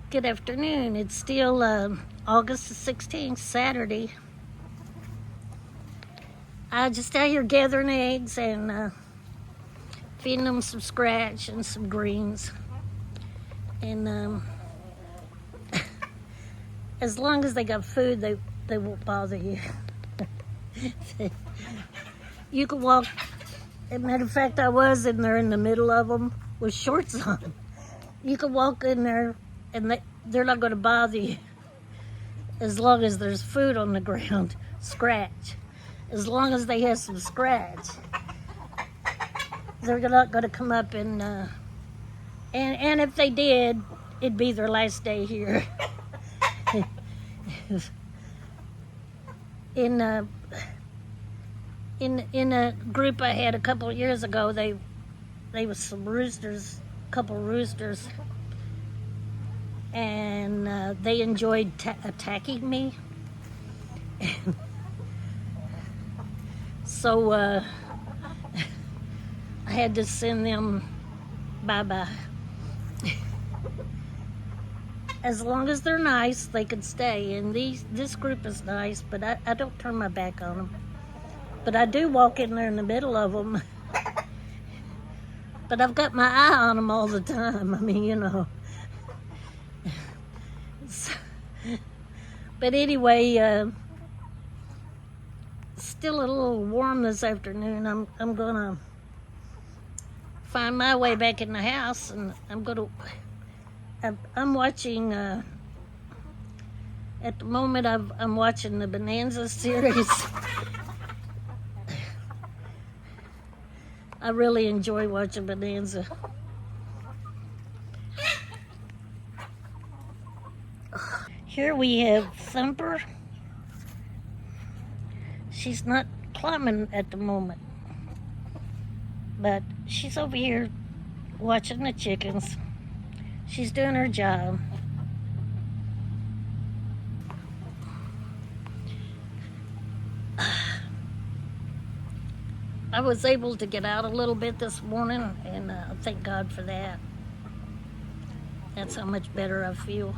Good afternoon. It's still August the 16th, Saturday. I just out here gathering eggs and feeding them some scratch and some greens. And as long as they got food, they won't bother you. You can walk. As a matter of fact, I was in there in the middle of them with shorts on. You can walk in there and they're not going to bother you as long as there's food on the ground. Scratch. As long as they have some scratch, they're not going to come up and if they did, it'd be their last day here. In a group I had a couple of years ago, they was some roosters, a couple of roosters, and they enjoyed attacking me. So I had to send them bye-bye. As long as they're nice, they could stay. And this group is nice, but I don't turn my back on them. But I do walk in there in the middle of them. But I've got my eye on them all the time. I mean, you know. But anyway, still a little warm this afternoon. I'm gonna find my way back in the house, and I'm watching. At the moment, I'm watching the Bonanza series. I really enjoy watching Bonanza. Here we have Thumper. She's not climbing at the moment, but she's over here watching the chickens. She's doing her job. I was able to get out a little bit this morning, and thank God for that. That's how much better I feel.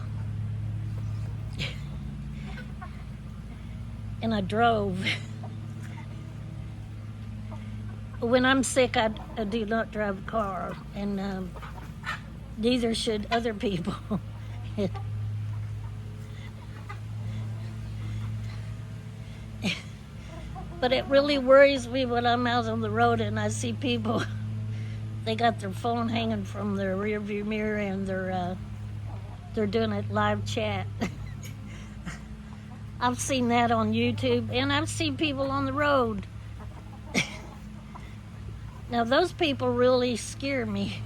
And I drove. When I'm sick, I do not drive a car, and neither should other people. But it really worries me when I'm out on the road and I see people, they got their phone hanging from their rearview mirror and they're doing a live chat. I've seen that on YouTube, and I've seen people on the road. Now those people really scare me.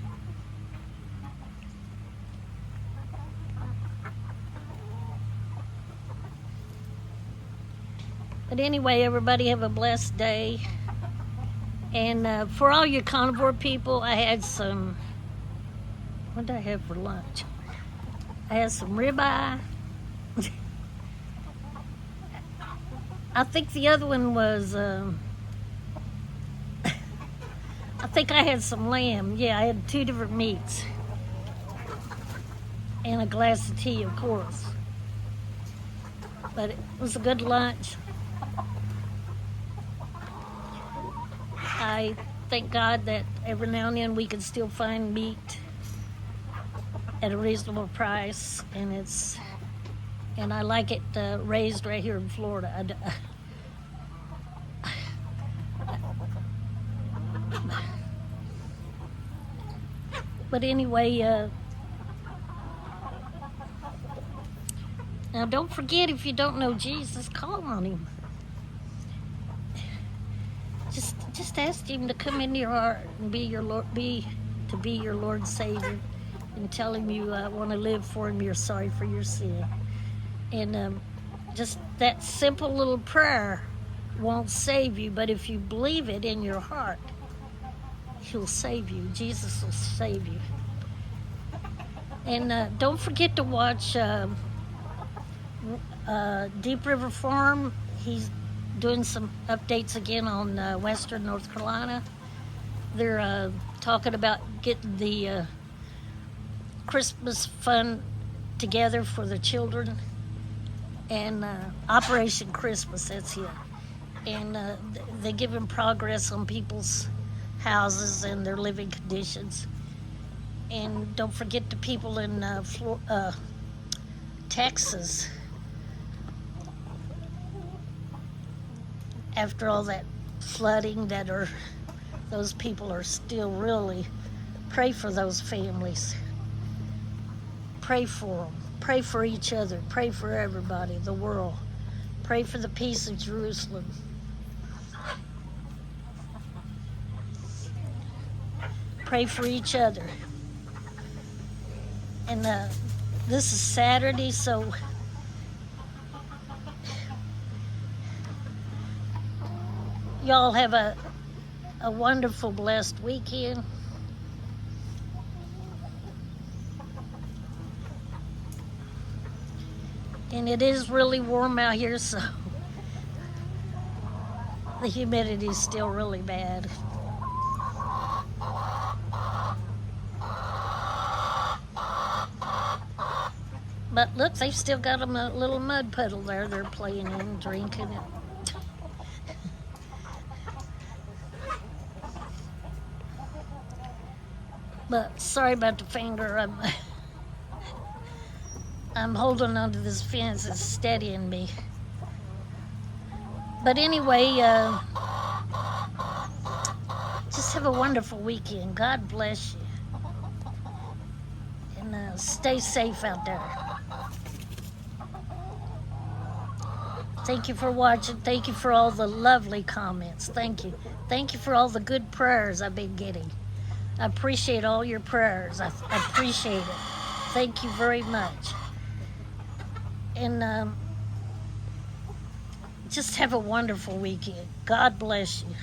But anyway, everybody have a blessed day. And for all you carnivore people, I had some, what did I have for lunch? I had some ribeye. I think the other one was, I think I had some lamb. Yeah, I had 2 different meats. And a glass of tea, of course. But it was a good lunch. I thank God that every now and then we can still find meat at a reasonable price, and I like it raised right here in Florida. But anyway, now don't forget, if you don't know Jesus, call on him. Just ask him to come into your heart and be your Lord and Savior, and tell him you want to live for him. You're sorry for your sin, and just that simple little prayer won't save you, but if you believe it in your heart, he'll save you. Jesus will save you. And don't forget to watch Deep River Farm. He's doing some updates again on western North Carolina. They're talking about getting the Christmas fund together for the children, and Operation Christmas, that's it. And they're giving progress on people's houses and their living conditions. And don't forget the people in Texas. After all that flooding, those people are still really, pray for those families. Pray for them. Pray for each other. Pray for everybody, the world. Pray for the peace of Jerusalem. Pray for each other. And this is Saturday, so y'all have a wonderful, blessed weekend. And it is really warm out here, so the humidity is still really bad. But look, they've still got a little mud puddle there they're playing in, drinking it. But sorry about the finger. I'm holding onto this fence. It's steadying me. But anyway, just have a wonderful weekend. God bless you. And stay safe out there. Thank you for watching. Thank you for all the lovely comments. Thank you. Thank you for all the good prayers I've been getting. I appreciate all your prayers. I appreciate it. Thank you very much. And just have a wonderful weekend. God bless you.